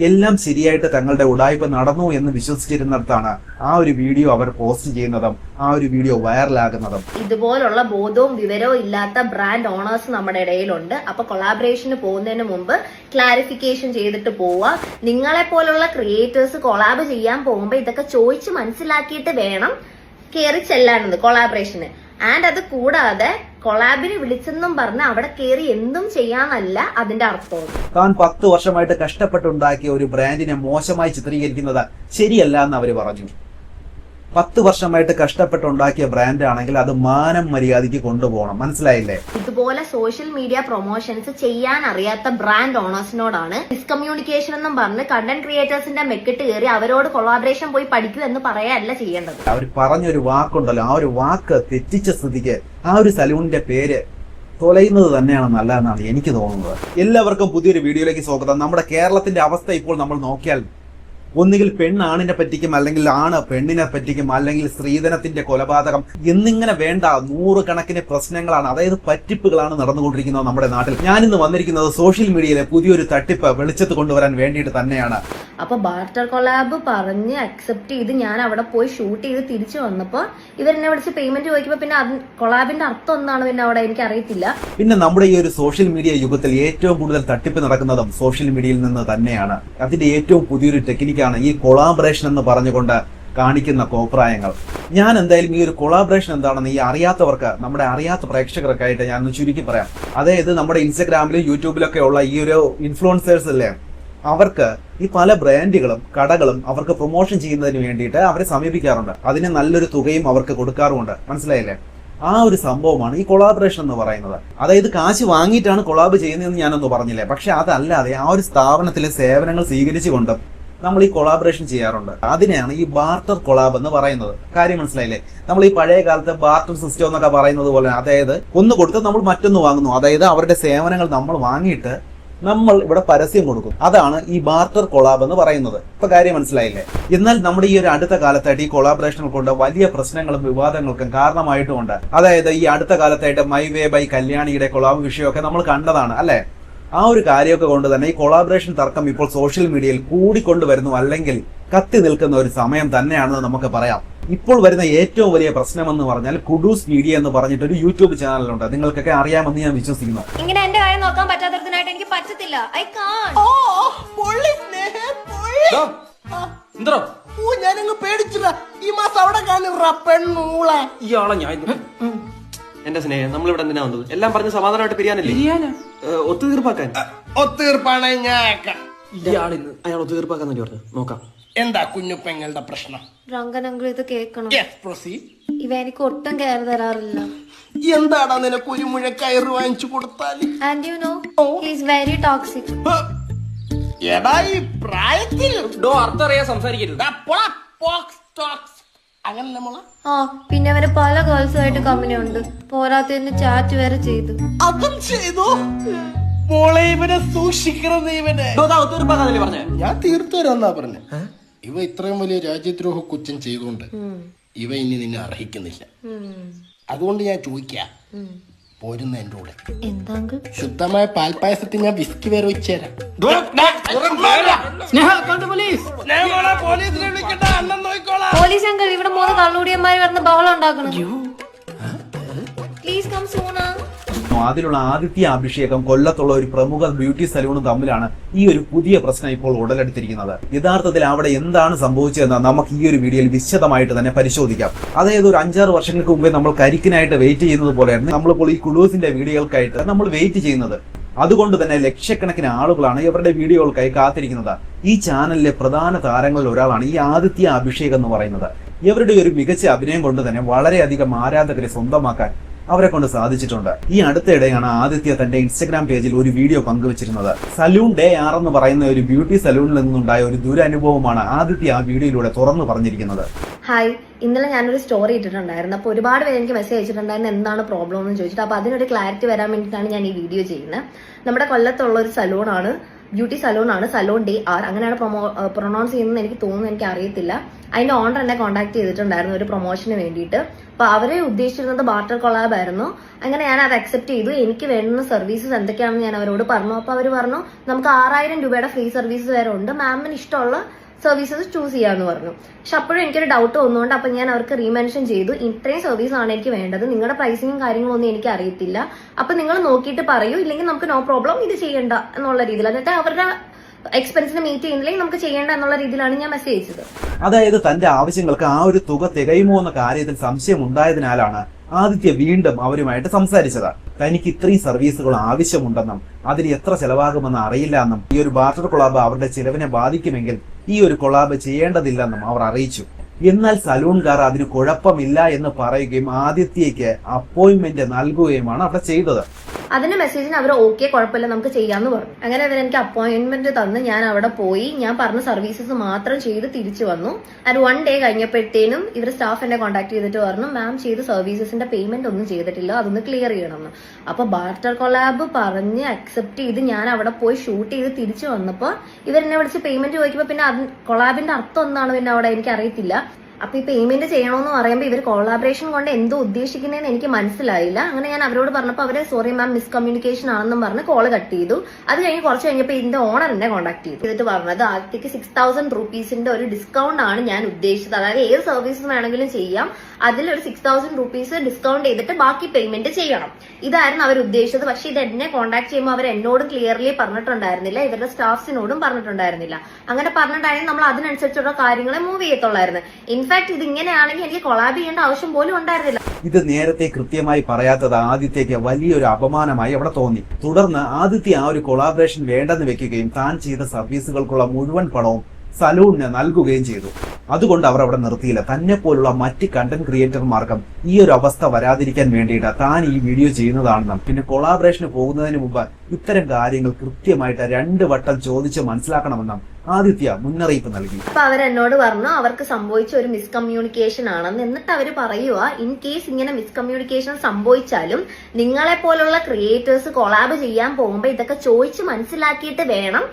എല്ലാം ശരിയായിട്ട് തങ്ങളുടെ ഉടായ്പ നടന്നു എന്ന് വിശ്വസിച്ചിരുന്നിടത്താണ് ആ ഒരു വീഡിയോ അവർ പോസ്റ്റ് ചെയ്യുന്നതും ആ ഒരു വീഡിയോ വൈറലാകുന്നതും. ഇതുപോലുള്ള ബോധവും വിവരവും ഇല്ലാത്ത ബ്രാൻഡ് ഓണേഴ്സ് നമ്മുടെ ഇടയിലുണ്ട്. അപ്പൊ കൊളാബറേഷന് പോകുന്നതിന് മുമ്പ് ക്ലാരിഫിക്കേഷൻ ചെയ്തിട്ട് പോവുക. നിങ്ങളെ പോലുള്ള ക്രിയേറ്റേഴ്സ് കൊളാബ് ചെയ്യാൻ പോകുമ്പോ ഇതൊക്കെ ചോദിച്ച് മനസ്സിലാക്കിയിട്ട് വേണം കയറി ചെല്ലാനുള്ളത് കൊളാബറേഷന്. ആൻഡ് അത് കൂടാതെ കൊളാബിന് വിളിച്ചെന്നും പറഞ്ഞ് അവിടെ കയറി എന്തും ചെയ്യാനല്ല അതിന്റെ അർത്ഥം. താൻ 10 വർഷമായിട്ട് കഷ്ടപ്പെട്ടുണ്ടാക്കിയ ഒരു ബ്രാൻഡിനെ മോശമായി ചിത്രീകരിക്കുന്നത് ശരിയല്ല എന്ന് അവര് പറഞ്ഞു. 10 വർഷമായിട്ട് കഷ്ടപ്പെട്ടുണ്ടാക്കിയ ബ്രാൻഡ് ആണെങ്കിൽ അത് മാനം മര്യാദയ്ക്ക് കൊണ്ടുപോകണം. മനസ്സിലായില്ലേ? ഇതുപോലെ സോഷ്യൽ മീഡിയ പ്രൊമോഷൻസ് ചെയ്യാൻ അറിയാത്ത ബ്രാൻഡ് ഓണേഴ്സിനോടാണ് മിസ്കമ്മ്യൂണിക്കേഷൻ എന്നും പറഞ്ഞ് കണ്ടന്റ് ക്രിയേറ്റേഴ്സിന്റെ മെക്കിട്ട് കയറി അവരോട് കൊളാബറേഷൻ പോയി പഠിക്കൂ എന്ന് പറയല്ല ചെയ്യേണ്ടത്. അവർ പറഞ്ഞൊരു വാക്കുണ്ടല്ലോ, ആ ഒരു വാക്ക് തെറ്റിച്ച സ്ഥിതിക്ക് ആ ഒരു സലൂണിന്റെ പേര് തൊലയുന്നത് തന്നെയാണ് നല്ലതെന്നാണ് എനിക്ക് തോന്നുന്നത്. എല്ലാവർക്കും പുതിയൊരു വീഡിയോയിലേക്ക് സ്വാഗതം. നമ്മുടെ കേരളത്തിന്റെ അവസ്ഥ ഇപ്പോൾ നമ്മൾ നോക്കിയാൽ ഒന്നുകിൽ പെണ്ണാണിനെ പറ്റിക്കും, അല്ലെങ്കിൽ ആണ് പെണ്ണിനെ പറ്റിക്കും, അല്ലെങ്കിൽ സ്ത്രീധനത്തിന്റെ കൊലപാതകം എന്നിങ്ങനെ വേണ്ട 100 കണക്കിന് പ്രശ്നങ്ങളാണ്, അതായത് പറ്റിപ്പുകളാണ് നടന്നുകൊണ്ടിരിക്കുന്നത് നമ്മുടെ നാട്ടിൽ. ഞാനിന്ന് വന്നിരിക്കുന്നത് സോഷ്യൽ മീഡിയയിലെ പുതിയൊരു തട്ടിപ്പ് വെളിച്ചത്ത് കൊണ്ടുവരാൻ വേണ്ടിയിട്ട് തന്നെയാണ്. അപ്പൊ ബാർട്ടർ കൊളാബ് പറഞ്ഞ് അക്സെപ്റ്റ് ചെയ്ത് ഞാൻ അവിടെ പോയി ഷൂട്ട് ചെയ്ത് തിരിച്ചു വന്നപ്പോ ഇവരെന്നെ വിളിച്ച് പേയ്മെന്റ് ചോദിക്കുമ്പോ പിന്നെ കൊളാബിന്റെ അർത്ഥം എന്താണ് പിന്നെ അവിടെ എനിക്ക് അറിയത്തില്ല. പിന്നെ നമ്മുടെ ഈ ഒരു സോഷ്യൽ മീഡിയ യുഗത്തിൽ ഏറ്റവും കൂടുതൽ തട്ടിപ്പ് നടക്കുന്നതും സോഷ്യൽ മീഡിയയിൽ നിന്ന് തന്നെയാണ്. അതിന്റെ ഏറ്റവും പുതിയൊരു ടെക്നിക്കാണ് ഈ കൊളാബറേഷൻ എന്ന് പറഞ്ഞുകൊണ്ട് കാണിക്കുന്ന കോപ്രായങ്ങൾ. ഞാൻ എന്തായാലും ഈ ഒരു കൊളാബറേഷൻ എന്താണെന്ന് ഈ അറിയാത്തവർക്ക്, നമ്മുടെ അറിയാത്ത പ്രേക്ഷകർക്കായിട്ട് ഞാൻ ഒന്ന് ചുരുക്കി പറയാം. അതായത് നമ്മുടെ ഇൻസ്റ്റഗ്രാമിലും യൂട്യൂബിലൊക്കെ ഉള്ള ഈ ഒരു ഇൻഫ്ലുവൻസേഴ്സ് അല്ലേ, അവർക്ക് ഈ പല ബ്രാൻഡുകളും കടകളും അവർക്ക് പ്രൊമോഷൻ ചെയ്യുന്നതിന് വേണ്ടിയിട്ട് അവരെ സമീപിക്കാറുണ്ട്. അതിന് നല്ലൊരു തുകയും അവർക്ക് കൊടുക്കാറുമുണ്ട്. മനസ്സിലായില്ലേ? ആ ഒരു സംഭവമാണ് ഈ കൊളാബറേഷൻ എന്ന് പറയുന്നത്. അതായത് കാശ് വാങ്ങിയിട്ടാണ് കൊളാബ് ചെയ്യുന്നതെന്ന് ഞാനൊന്ന് പറഞ്ഞില്ലേ, പക്ഷെ അതല്ലാതെ ആ ഒരു സ്ഥാപനത്തിലെ സേവനങ്ങൾ സ്വീകരിച്ചുകൊണ്ടും നമ്മൾ ഈ കൊളാബറേഷൻ ചെയ്യാറുണ്ട്. അതിനെയാണ് ഈ ബാർട്ടർ കൊളാബ് എന്ന് പറയുന്നത്. കാര്യം മനസ്സിലായില്ലേ? നമ്മൾ ഈ പഴയ കാലത്തെ ബാർട്ടർ സിസ്റ്റം എന്നൊക്കെ പറയുന്നത് പോലെ, അതായത് ഒന്ന് കൊടുത്ത് നമ്മൾ മറ്റൊന്ന് വാങ്ങുന്നു, അതായത് അവരുടെ സേവനങ്ങൾ നമ്മൾ വാങ്ങിയിട്ട് നമ്മൾ ഇവിടെ പരസ്യം കൊടുക്കും. അതാണ് ഈ ബാർട്ടർ കൊളാബ് എന്ന് പറയുന്നത്. ഇപ്പൊ കാര്യം മനസ്സിലായില്ലേ? എന്നാൽ നമ്മുടെ ഈ ഒരു അടുത്ത കാലത്തായിട്ട് ഈ കൊളാബറേഷനുകൾ കൊണ്ട് വലിയ പ്രശ്നങ്ങളും വിവാദങ്ങൾക്കും കാരണമായിട്ടുമുണ്ട്. അതായത് ഈ അടുത്ത കാലത്തായിട്ട് മൈ വേ ബൈ കല്യാണിയുടെ കൊളാബ് വിഷയമൊക്കെ നമ്മൾ കണ്ടതാണ് അല്ലെ? ആ ഒരു കാര്യമൊക്കെ കൊണ്ട് തന്നെ ഈ കൊളാബറേഷൻ തർക്കം ഇപ്പോൾ സോഷ്യൽ മീഡിയയിൽ കൂടിക്കൊണ്ടുവരുന്നു, അല്ലെങ്കിൽ കത്തി നിൽക്കുന്ന ഒരു സമയം തന്നെയാണെന്ന് നമുക്ക് പറയാം. ഇപ്പോൾ വരുന്ന ഏറ്റവും വലിയ പ്രശ്നമെന്ന് പറഞ്ഞാൽ കുഡൂസ് മീഡിയ എന്ന് പറഞ്ഞിട്ട് ഒരു യൂട്യൂബ് ചാനലുണ്ട്. നിങ്ങൾക്കൊക്കെ അറിയാമെന്ന് ഞാൻ വിശ്വസിക്കുന്നു. ഇങ്ങനെ എന്റെ കാര്യം നോക്കാൻ പറ്റാത്തതിനായിട്ട് എനിക്ക് പറ്റത്തില്ല. ഞാനങ്ങ് പേടിച്ചില്ല. ഈ മാസം അവിടെ കാണുന്ന പെണ്ണൂള ഇയാളെ ഞാൻ എന്റെ സ്നേഹം നമ്മളിവിടെ എന്തിനാ വന്നത്? എല്ലാം പറഞ്ഞ് സമാധാനമായിട്ട് പിരിയാനല്ലേ? ഒത്തുതീർപ്പാക്കാൻ. ഒത്തീർപ്പാണ് ഞാൻ. ഇയാളിന്ന് അയാൾ ഒത്തുതീർപ്പാക്കാൻ വേണ്ടി പറഞ്ഞു. നോക്കാം എന്താ കുഞ്ഞുപ്പെങ്ങളുടെ പ്രശ്നം. രംഗനങ്ങൾ ഇത് കേൾക്കണം. ഇവ എനിക്ക് ഒട്ടും കയറി തരാറില്ല. എന്താടാ നിനക്ക് ഒരു മുഴ കയറ് വാങ്ങിച്ചു കൊടുത്താല്? And you know he is very toxic. എടാ ഈ പ്രായത്തിൽ അർത്ഥം അറിയാൻ സംസാരിക്കരുത്. അങ്ങനെ മോളെ. ആ പിന്നെ അവന് പല ഗേൾസുമായിട്ട് കമ്പനി ഉണ്ട്. പോരാത്തതിന് ചാറ്റ് വരെ ചെയ്തു. അതും ചെയ്തു. മോളെ ഇവനെ സൂക്ഷിക്കണം. ഇവനെ ഒത്തുതീർപ്പാക്കാന്നല്ലേ പറഞ്ഞേ? ഞാൻ തീർത്തു തരാന്നാ പറഞ്ഞ. ഇവ ഇത്രയും വലിയ രാജ്യദ്രോഹ കുറ്റം ചെയ്തുകൊണ്ട് ഇവ ഇനി നിന്നെ അർഹിക്കുന്നില്ല. അതുകൊണ്ട് ഞാൻ ചോദിക്കാം, പോരുന്ന എന്റെ കൂടെ. എന്താ ശുദ്ധമായ പാൽപ്പായസത്തിൽ ഞാൻ വിസ്കി വേറെ വെച്ചുതരാം. പോലീസ് അങ്കിൾ, ഇവിടെ 3 കള്ളുടിയന്മാര് കിടന്ന് ബഹളം ഉണ്ടാക്കണം. Please come soon. അതിലുള്ള ആദിത്യ അഭിഷേകം കൊല്ലത്തുള്ള ഒരു പ്രമുഖ ബ്യൂട്ടി സലൂണും തമ്മിലാണ് ഈ ഒരു പുതിയ പ്രശ്നം ഇപ്പോൾ ഉടലെടുത്തിരിക്കുന്നത്. യഥാർത്ഥത്തിൽ അവിടെ എന്താണ് സംഭവിച്ചതെന്ന് നമുക്ക് ഈ ഒരു വീഡിയോയിൽ വിശദമായിട്ട് തന്നെ പരിശോധിക്കാം. അതായത് ഒരു 5-6 വർഷങ്ങൾക്ക് മുമ്പേ നമ്മൾ കരിക്കിനായിട്ട് വെയിറ്റ് ചെയ്യുന്നത് പോലെയായിരുന്നു നമ്മളിപ്പോൾ ഈ കുഡൂസിന്റെ വീഡിയോകൾക്കായിട്ട് നമ്മൾ വെയിറ്റ് ചെയ്യുന്നത്. അതുകൊണ്ട് തന്നെ ലക്ഷക്കണക്കിന് ആളുകളാണ് ഇവരുടെ വീഡിയോകൾക്കായി കാത്തിരിക്കുന്നത്. ഈ ചാനലിലെ പ്രധാന താരങ്ങളിൽ ഒരാളാണ് ഈ ആദിത്യ അഭിഷേക് എന്ന് പറയുന്നത്. ഇവരുടെ ഒരു മികച്ച അഭിനയം കൊണ്ട് തന്നെ വളരെയധികം ആരാധകരെ സ്വന്തമാക്കാൻ അവരെ കൊണ്ട് സാധിച്ചിട്ടുണ്ട്. ഈ അടുത്തിടെയാണ് ആദിത്യ തന്റെ ഇൻസ്റ്റഗ്രാം പേജിൽ ഒരു വീഡിയോ പങ്കുവച്ചിരുന്നത്. സലൂൺ ഡേ എന്ന് പറയുന്ന ഒരു ബ്യൂട്ടി സലൂണിൽ നിന്നുണ്ടായ ഒരു ദുരനുഭവമാണ് ആദിത്യ ആ വീഡിയോയിലൂടെ തുറന്നു പറഞ്ഞിരിക്കുന്നത്. ഹായ്, ഇന്നലെ ഞാനൊരു സ്റ്റോറി ഇട്ടിട്ടുണ്ടായിരുന്നു. അപ്പോൾ ഒരുപാട് പേര് എനിക്ക് മെസ്സേജ് അയച്ചിട്ടുണ്ടായിരുന്നു എന്താണ് പ്രോബ്ലം എന്ന് ചോദിച്ചിട്ട്. അപ്പോൾ അതിനൊരു ക്ലാരിറ്റി വരാൻ വേണ്ടിയിട്ടാണ് ഞാൻ ഈ വീഡിയോ ചെയ്യുന്നത്. നമ്മുടെ കൊല്ലത്തുള്ള ഒരു സലൂണാണ്. ബ്യൂട്ടി സലൂൺ ആണ്, സലൂൺ ഡേ ആർ അങ്ങനെയാണ് പ്രൊനൗൺസ് ചെയ്യുന്നത് എനിക്ക് തോന്നുന്നു, എനിക്ക് അറിയത്തില്ല. അതിന്റെ ഓണർ എന്നെ കോൺടാക്ട് ചെയ്തിട്ടുണ്ടായിരുന്നു ഒരു പ്രൊമോഷന് വേണ്ടിയിട്ട്. അപ്പൊ അവരെ ഉദ്ദേശിച്ചിരുന്നത് ബാർട്ടർ കൊളാബ് ആയിരുന്നു. അങ്ങനെ ഞാൻ അത് അക്സെപ്റ്റ് ചെയ്തു. എനിക്ക് വേണ്ടുന്ന സർവീസസ് എന്തൊക്കെയാണെന്ന് ഞാൻ അവരോട് പറഞ്ഞു. അപ്പൊ അവർ പറഞ്ഞു നമുക്ക് 6000 രൂപയുടെ ഫ്രീ സർവീസ് വരെ ഉണ്ട്, മാമിന് ഇഷ്ടമുള്ള സർവീസസ് ചൂസ് ചെയ്യാന്ന് പറഞ്ഞു. പക്ഷെ അപ്പോഴും എനിക്കൊരു ഡൗട്ട് വന്നുകൊണ്ട് അപ്പൊ ഞാൻ അവർക്ക് റീമെൻഷൻ ചെയ്തു, ഇത്രയും സർവീസ് ആണ് എനിക്ക് വേണ്ടത്, നിങ്ങളുടെ പ്രൈസിങ്ങും കാര്യങ്ങളൊന്നും എനിക്ക് അറിയത്തില്ല, അപ്പൊ നിങ്ങൾ നോക്കിയിട്ട് പറയൂ, ഇല്ലെങ്കിൽ നമുക്ക് നോ പ്രോബ്ലം ഇത് ചെയ്യണ്ട എന്നുള്ള രീതിയിൽ, എന്നിട്ട് അവരുടെ എക്സ്പെൻസിന് മീറ്റ് ചെയ്യുന്നില്ലെങ്കിൽ നമുക്ക് ചെയ്യേണ്ട എന്നുള്ള രീതിയിലാണ് ഞാൻ മെസ്സേജ് അയച്ചത്. അതായത് തന്റെ ആവശ്യങ്ങൾക്ക് ആ ഒരു തുക തികയുമോ എന്ന കാര്യത്തിൽ സംശയം ഉണ്ടായതിനാലാണ് ആദിത്യ വീണ്ടും അവരുമായിട്ട് സംസാരിച്ചത്. തനിക്ക് ഇത്രയും സർവീസുകൾ ആവശ്യമുണ്ടെന്നും അതിന് എത്ര ചെലവാകുമെന്ന് അറിയില്ല എന്നും ഈ ഒരു ബാർട്ടർ കൊളാബ് അവരുടെ ചിലവിനെ ബാധിക്കുമെങ്കിൽ ഈ ഒരു കൊളാബ് ചെയ്യേണ്ടതില്ലെന്നും അവർ അറിയിച്ചു. എന്നാൽ സലൂൺകാർ അതിന് കുഴപ്പമില്ല എന്ന് പറയുകയും ആദിത്യയ്ക്ക് അപ്പോയിന്റ്മെന്റ് നൽകുകയുമാണ് അവിടെ ചെയ്തത്. അതിന്റെ മെസ്സേജിന് അവർ ഓക്കെ കുഴപ്പമില്ല നമുക്ക് ചെയ്യാന്ന് പറഞ്ഞു. അങ്ങനെ അവർ എനിക്ക് അപ്പോയിന്റ്മെന്റ് തന്ന് ഞാൻ അവിടെ പോയി, ഞാൻ പറഞ്ഞ സർവീസസ് മാത്രം ചെയ്ത് തിരിച്ചു വന്നു. ആൻഡ് 1 ഡേ കഴിഞ്ഞപ്പോഴത്തേനും ഇവർ സ്റ്റാഫ് എന്നെ കോൺടാക്ട് ചെയ്തിട്ട് പറഞ്ഞു മാം ചെയ്ത സർവീസസിന്റെ പേയ്മെന്റ് ഒന്നും ചെയ്തിട്ടില്ല, അതൊന്ന് ക്ലിയർ ചെയ്യണമെന്ന്. അപ്പൊ ബാർട്ടർ കൊളാബ് പറഞ്ഞ് അക്സെപ്റ്റ് ചെയ്ത് ഞാൻ അവിടെ പോയി ഷൂട്ട് ചെയ്ത് തിരിച്ചു വന്നപ്പോ ഇവരെന്നെ വിളിച്ച് പേയ്മെന്റ് ചോദിക്കുമ്പോ പിന്നെ കൊളാബിന്റെ അർത്ഥം എന്താണ് പിന്നെ അവിടെ എനിക്ക് അറിയത്തില്ല. അപ്പൊ ഈ പേയ്മെന്റ് ചെയ്യണമെന്ന് പറയുമ്പോൾ ഇവർ കൊളാബറേഷൻ കൊണ്ട് എന്തോ ഉദ്ദേശിക്കുന്നതെന്ന് എനിക്ക് മനസ്സിലായില്ല. അങ്ങനെ ഞാൻ അവരോട് പറഞ്ഞപ്പോൾ അവര് സോറി മാം മിസ്കമ്മ്യൂണിക്കേഷൻ ആണെന്നും പറഞ്ഞ് കോള് കട്ട് ചെയ്തു. അത് കഴിഞ്ഞ് കുറച്ച് കഴിഞ്ഞപ്പോൾ ഇതിന്റെ ഓണർ എന്നെ കോൺടാക്ട് ചെയ്തിട്ട് പറഞ്ഞത് ആദ്യത്തേക്ക് 6000 റുപ്പീസിന്റെ ഒരു ഡിസ്കൗണ്ട് ആണ് ഞാൻ ഉദ്ദേശിച്ചത്, അതായത് ഏത് സർവീസ് വേണമെങ്കിലും ചെയ്യാം, അതിലൊരു 6000 റുപ്പീസ് ഡിസ്കൗണ്ട് ചെയ്തിട്ട് ബാക്കി പേയ്മെന്റ് ചെയ്യണം, ഇതായിരുന്നു അവർ ഉദ്ദേശിച്ചത്. പക്ഷെ ഇത് എന്നെ കോൺടാക്ട് ചെയ്യുമ്പോൾ അവർ എന്നോടും ക്ലിയർലി പറഞ്ഞിട്ടുണ്ടായിരുന്നില്ല, ഇവരുടെ സ്റ്റാഫ്സിനോടും പറഞ്ഞിട്ടുണ്ടായിരുന്നില്ല. അങ്ങനെ പറഞ്ഞിട്ടുണ്ടെങ്കിൽ നമ്മൾ അതിനനുസരിച്ചുള്ള കാര്യങ്ങളെ മൂവ് ചെയ്യത്തുള്ളായിരുന്നു. ഇൻഫാക്ട് ഇത് ഇങ്ങനെയാണെങ്കിൽ എനിക്ക് കൊളാബ് ചെയ്യേണ്ട ആവശ്യം പോലും ഉണ്ടായിരുന്നില്ല. ഇത് നേരത്തെ കൃത്യമായി പറയാത്തത് ആദിത്യയ്ക്ക് വലിയൊരു അപമാനമായി അവിടെ തോന്നി. തുടർന്ന് ആദിത്യ ആ ഒരു കൊളാബറേഷൻ വേണ്ടെന്ന് വെക്കുകയും താൻ ചെയ്ത സർവീസുകൾക്കുള്ള മുഴുവൻ പണവും സലൂണിന് നൽകുകയും ചെയ്തു. അതുകൊണ്ട് അവർ അവിടെ നിർത്തിയില്ല. തന്നെ പോലുള്ള മറ്റ് കണ്ടന്റ് ക്രിയേറ്റർമാർക്കും ഈ ഒരു അവസ്ഥ വരാതിരിക്കാൻ വേണ്ടിയിട്ട് താൻ ഈ വീഡിയോ ചെയ്യുന്നതാണെന്നും പിന്നെ കൊളാബറേഷന് പോകുന്നതിന് മുമ്പ് ഇത്തരം കാര്യങ്ങൾ കൃത്യമായിട്ട് 2 വട്ടം ചോദിച്ച് മനസ്സിലാക്കണമെന്നും ആദിത്യ മുന്നറിയിപ്പ് നൽകി. അപ്പൊ അവരെന്നോട് പറഞ്ഞു അവർക്ക് സംഭവിച്ച ഒരു മിസ്കമ്മ്യൂണിക്കേഷൻ ആണെന്ന്. എന്നിട്ട് അവര് പറയുക ഇൻ കേസ് ഇങ്ങനെ മിസ്കമ്മ്യൂണിക്കേഷൻ സംഭവിച്ചാലും നിങ്ങളെ പോലുള്ള ക്രിയേറ്റേഴ്സ് കൊളാബ് ചെയ്യാൻ പോകുമ്പോ ഇതൊക്കെ ചോദിച്ച് മനസ്സിലാക്കിയിട്ട് വേണം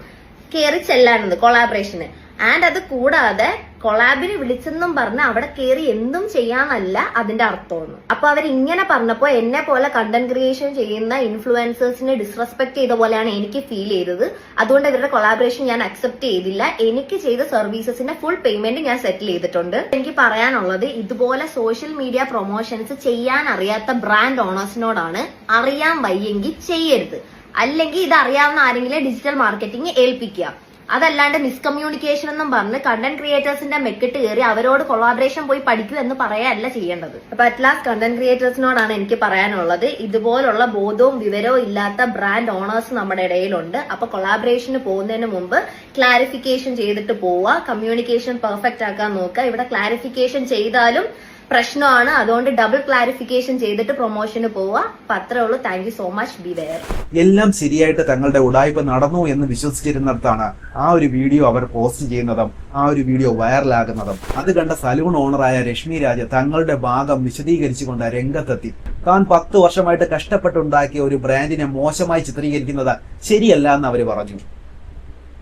കയറി ചെല്ലാനുള്ളത് കൊളാബറേഷന്. ആൻഡ് അത് കൂടാതെ കൊളാബിന് വിളിച്ചെന്നും പറഞ്ഞ് അവിടെ കയറി എന്തും ചെയ്യാനല്ല അതിന്റെ അർത്ഥമൊന്നും. അപ്പൊ അവരിങ്ങനെ പറഞ്ഞപ്പോ എന്നെ പോലെ കണ്ടന്റ് ക്രിയേഷൻ ചെയ്യുന്ന ഇൻഫ്ലുവൻസേഴ്സിനെ ഡിസ്റെസ്പെക്ട് ചെയ്ത പോലെയാണ് എനിക്ക് ഫീൽ ചെയ്തത്. അതുകൊണ്ട് ഇവരുടെ കൊളാബറേഷൻ ഞാൻ അക്സെപ്റ്റ് ചെയ്തില്ല. എനിക്ക് ചെയ്ത സർവീസസിന്റെ ഫുൾ പേയ്മെന്റ് ഞാൻ സെറ്റിൽ ചെയ്തിട്ടുണ്ട്. എനിക്ക് പറയാനുള്ളത് ഇതുപോലെ സോഷ്യൽ മീഡിയ പ്രൊമോഷൻസ് ചെയ്യാൻ അറിയാത്ത ബ്രാൻഡ് ഓണേഴ്സിനോടാണ്, അറിയാൻ വയ്യെങ്കിൽ ചെയ്യരുത്, അല്ലെങ്കിൽ ഇത് അറിയാവുന്ന ആരെങ്കിലും ഡിജിറ്റൽ മാർക്കറ്റിംഗ് ഏൽപ്പിക്കുക. അതല്ലാണ്ട് മിസ്കമ്മ്യൂണിക്കേഷൻ എന്നും പറഞ്ഞ് കണ്ടന്റ് ക്രിയേറ്റേഴ്സിന്റെ മെക്കിട്ട് കയറി അവരോട് കൊളാബറേഷൻ പോയി പഠിക്കൂ എന്ന് പറയാനല്ല ചെയ്യേണ്ടത്. അപ്പൊ അറ്റ്ലാസ്റ്റ് കണ്ടന്റ് ക്രിയേറ്റേഴ്സിനോടാണ് എനിക്ക് പറയാനുള്ളത്, ഇതുപോലുള്ള ബോധവും വിവരവും ഇല്ലാത്ത ബ്രാൻഡ് ഓണേഴ്സ് നമ്മുടെ ഇടയിലുണ്ട്. അപ്പൊ കൊളാബറേഷന് പോകുന്നതിന് മുമ്പ് ക്ലാരിഫിക്കേഷൻ ചെയ്തിട്ട് പോവുക, കമ്മ്യൂണിക്കേഷൻ പെർഫെക്റ്റ് ആക്കാൻ നോക്കുക. ഇവിടെ ക്ലാരിഫിക്കേഷൻ ചെയ്താലും പ്രശ്നമാണ്, അതുകൊണ്ട് ഡബിൾ ക്ലാരിഫിക്കേഷൻ ചെയ്തിട്ട് പ്രൊമോഷന് പോവുക. അപ്പൊ അത്രേ ഉള്ളൂ. Thank you so much. Be aware. എല്ലാം ശരിയായിട്ട് തങ്ങളുടെ ഉടായ്പ നടന്നു എന്ന് വിശ്വസിച്ചിരുന്നിടത്താണ് ആ ഒരു വീഡിയോ അവർ പോസ്റ്റ് ചെയ്യുന്നതും ആ ഒരു വീഡിയോ വൈറലാകുന്നതും. അത് കണ്ട സലൂൺ ഓണറായ രശ്മി രാജ് തങ്ങളുടെ ഭാഗം വിശദീകരിച്ചുകൊണ്ട് രംഗത്തെത്തി. താൻ 10 വർഷമായിട്ട് കഷ്ടപ്പെട്ടുണ്ടാക്കിയ ഒരു ബ്രാൻഡിനെ മോശമായി ചിത്രീകരിക്കുന്നത് ശരിയല്ല എന്ന് അവർ പറഞ്ഞു.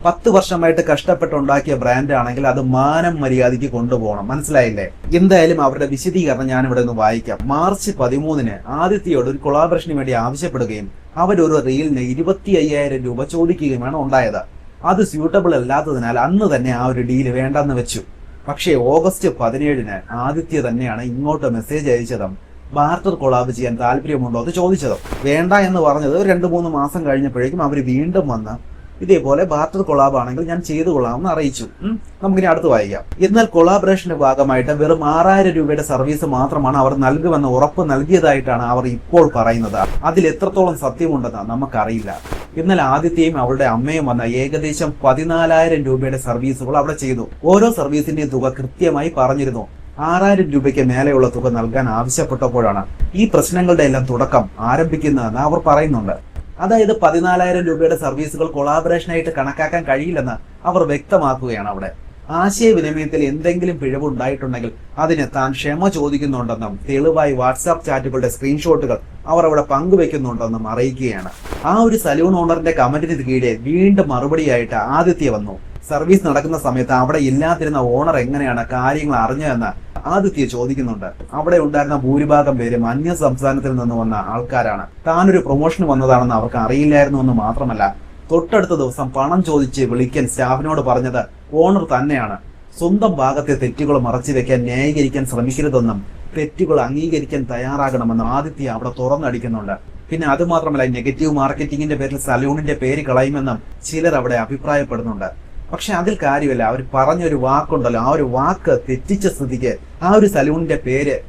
10 വർഷമായിട്ട് കഷ്ടപ്പെട്ടുണ്ടാക്കിയ ബ്രാൻഡ് ആണെങ്കിൽ അത് മാനം മര്യാദയ്ക്ക് കൊണ്ടുപോകണം, മനസ്സിലായില്ലേ? എന്തായാലും അവരുടെ വിശദീകരണം ഞാൻ ഇവിടെ നിന്ന് വായിക്കാം. മാർച്ച് 13 ആദിത്യയോട് ഒരു കൊളാബറേഷന് വേണ്ടി ആവശ്യപ്പെടുകയും അവരൊരു റീലിന് 25,000 രൂപ ചോദിക്കുകയുമാണ് ഉണ്ടായത്. അത് സ്യൂട്ടബിൾ അല്ലാത്തതിനാൽ അന്ന് തന്നെ ആ ഒരു ഡീല് വേണ്ടെന്ന് വെച്ചു. പക്ഷേ ഓഗസ്റ്റ് 17 ആദിത്യ തന്നെയാണ് ഇങ്ങോട്ട് മെസ്സേജ് അയച്ചതും ബാർട്ടർ കൊളാബ് ചെയ്യാൻ താല്പര്യമുണ്ടോ എന്ന് ചോദിച്ചതും. വേണ്ട എന്ന് പറഞ്ഞത് 2-3 മാസം കഴിഞ്ഞപ്പോഴേക്കും അവർ വീണ്ടും വന്ന് ഇതേപോലെ ബാർട്ടർ കൊളാബ് ആണെങ്കിൽ ഞാൻ ചെയ്തു കൊള്ളാമെന്ന് അറിയിച്ചു. നമുക്കിനി അടുത്ത് വായിക്കാം. എന്നാൽ കൊളാബറേഷന്റെ ഭാഗമായിട്ട് വെറും 6000 രൂപയുടെ സർവീസ് മാത്രമാണ് അവർ നൽകുമെന്ന് ഉറപ്പ് നൽകിയതായിട്ടാണ് അവർ ഇപ്പോൾ പറയുന്നത്. അതിൽ എത്രത്തോളം സത്യമുണ്ടെന്ന് നമുക്കറിയില്ല. എന്നാൽ ആദിത്യയും അവളുടെ അമ്മയും വന്ന ഏകദേശം 14,000 രൂപയുടെ സർവീസുകൾ അവിടെ ചെയ്തു. ഓരോ സർവീസിന്റെയും തുക കൃത്യമായി പറഞ്ഞിരുന്നു. 6000 രൂപയ്ക്ക് മേലെയുള്ള തുക നൽകാൻ ആവശ്യപ്പെട്ടപ്പോഴാണ് ഈ പ്രശ്നങ്ങളുടെ എല്ലാം തുടക്കം ആരംഭിക്കുന്നതെന്ന് അവർ പറയുന്നുണ്ട്. അതായത് 14,000 രൂപയുടെ സർവീസുകൾ കൊളാബറേഷനായിട്ട് കണക്കാക്കാൻ കഴിയില്ലെന്ന് അവർ വ്യക്തമാക്കുകയാണ് അവിടെ. ആശയവിനിമയത്തിൽ എന്തെങ്കിലും പിഴവുണ്ടായിട്ടുണ്ടെങ്കിൽ അതിന് താൻ ക്ഷമ ചോദിക്കുന്നുണ്ടെന്നും തെളിവായി വാട്സാപ്പ് ചാറ്റുകളുടെ സ്ക്രീൻഷോട്ടുകൾ അവർ അവിടെ പങ്കുവെക്കുന്നുണ്ടെന്നും അറിയിക്കുകയാണ്. ആ ഒരു സലൂൺ ഓണറിന്റെ കമന്റിന് കീഴെ വീണ്ടും മറുപടിയായിട്ട് ആദിത്യ വന്നു. സർവീസ് നടക്കുന്ന സമയത്ത് അവിടെ ഇല്ലാതിരുന്ന ഓണർ എങ്ങനെയാണ് കാര്യങ്ങൾ അറിഞ്ഞതെന്ന് ആദിത്യ ചോദിക്കുന്നുണ്ട്. അവിടെ ഉണ്ടായിരുന്ന ഭൂരിഭാഗം പേരും അന്യ സംസ്ഥാനത്തിൽ നിന്ന് വന്ന ആൾക്കാരാണ്. താനൊരു പ്രൊമോഷൻ വന്നതാണെന്ന് അവർക്ക് അറിയില്ലായിരുന്നു എന്ന് മാത്രമല്ല, തൊട്ടടുത്ത ദിവസം പണം ചോദിച്ച് വിളിക്കാൻ സ്റ്റാഫിനോട് പറഞ്ഞത് ഓണർ തന്നെയാണ്. സ്വന്തം ഭാഗത്തെ തെറ്റുകൾ മറച്ചുവെക്കാൻ ന്യായീകരിക്കാൻ ശ്രമിക്കരുതെന്നും തെറ്റുകൾ അംഗീകരിക്കാൻ തയ്യാറാകണമെന്നും ആദിത്യ അവിടെ തുറന്നടിക്കുന്നുണ്ട്. പിന്നെ അത് മാത്രമല്ല, നെഗറ്റീവ് മാർക്കറ്റിംഗിന്റെ പേരിൽ സലൂണിന്റെ പേര് കളയുമെന്നും ചിലർ അവിടെ അഭിപ്രായപ്പെടുന്നുണ്ട്. പക്ഷെ അതിൽ കാര്യമില്ല. അവർ പറഞ്ഞൊരു വാക്കുണ്ടല്ലോ, ആ ഒരു വാക്ക് തെറ്റിച്ച സ്ഥിതിക്ക് ആ ഒരു സലൂണിന്റെ പേര്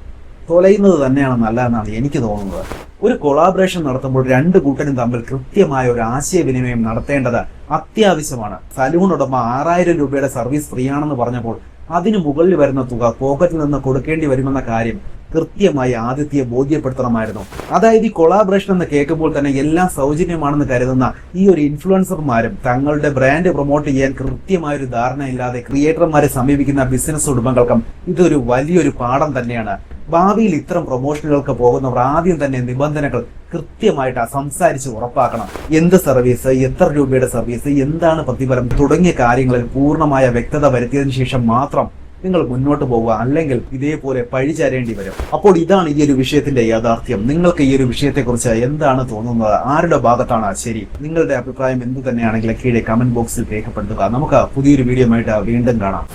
തൊലയുന്നത് തന്നെയാണ് നല്ലതെന്നാണ് എനിക്ക് തോന്നുന്നത്. ഒരു കൊളാബറേഷൻ നടത്തുമ്പോൾ രണ്ട് കൂട്ടരും തമ്മിൽ കൃത്യമായ ഒരു ആശയവിനിമയം നടത്തേണ്ടത് അത്യാവശ്യമാണ്. സലൂൺ ഉടമ 6000 രൂപയുടെ സർവീസ് ഫ്രീ ആണെന്ന് പറഞ്ഞപ്പോൾ അതിനു മുകളിൽ വരുന്ന തുക പോക്കറ്റിൽ നിന്ന് കൊടുക്കേണ്ടി വരുമെന്ന കാര്യം കൃത്യമായി ആദിത്യയെ ബോധ്യപ്പെടുത്തണമായിരുന്നു. അതായത് ഈ കൊളാബറേഷൻ എന്ന് കേൾക്കുമ്പോൾ തന്നെ എല്ലാം സൗജന്യമാണെന്ന് കരുതുന്ന ഈ ഒരു ഇൻഫ്ലുവൻസർമാരും തങ്ങളുടെ ബ്രാൻഡ് പ്രൊമോട്ട് ചെയ്യാൻ കൃത്യമായൊരു ധാരണയില്ലാതെ ക്രിയേറ്റർമാരെ സമീപിക്കുന്ന ബിസിനസ് ഉടമകൾക്കും ഇതൊരു വലിയൊരു പാഠം തന്നെയാണ്. ഭാവിയിൽ ഇത്തരം പ്രൊമോഷനുകൾക്ക് പോകുന്നവർ ആദ്യം തന്നെ നിബന്ധനകൾ കൃത്യമായിട്ട് സംസാരിച്ച് ഉറപ്പാക്കണം. എന്ത് സർവീസ്, എത്ര രൂപയുടെ സർവീസ്, എന്താണ് പ്രതിഫലം തുടങ്ങിയ കാര്യങ്ങളിൽ പൂർണ്ണമായ വ്യക്തത വരുത്തിയതിനു ശേഷം മാത്രം നിങ്ങൾ മുന്നോട്ട് പോകുക. അല്ലെങ്കിൽ ഇതേപോലെ പഴിചാരേണ്ടി വരും. അപ്പോൾ ഇതാണ് ഈ ഒരു വിഷയത്തിന്റെ യാഥാർത്ഥ്യം. നിങ്ങൾക്ക് ഈ ഒരു വിഷയത്തെക്കുറിച്ച് എന്താണ് തോന്നുന്നത്? ആരുടെ ഭാഗത്താണ് ശരി? നിങ്ങളുടെ അഭിപ്രായം എന്ത് തന്നെയാണെങ്കിലും കീഴെ കമന്റ് ബോക്സിൽ രേഖപ്പെടുത്തുക. നമുക്ക് പുതിയൊരു വീഡിയോ ആയിട്ട് വീണ്ടും കാണാം.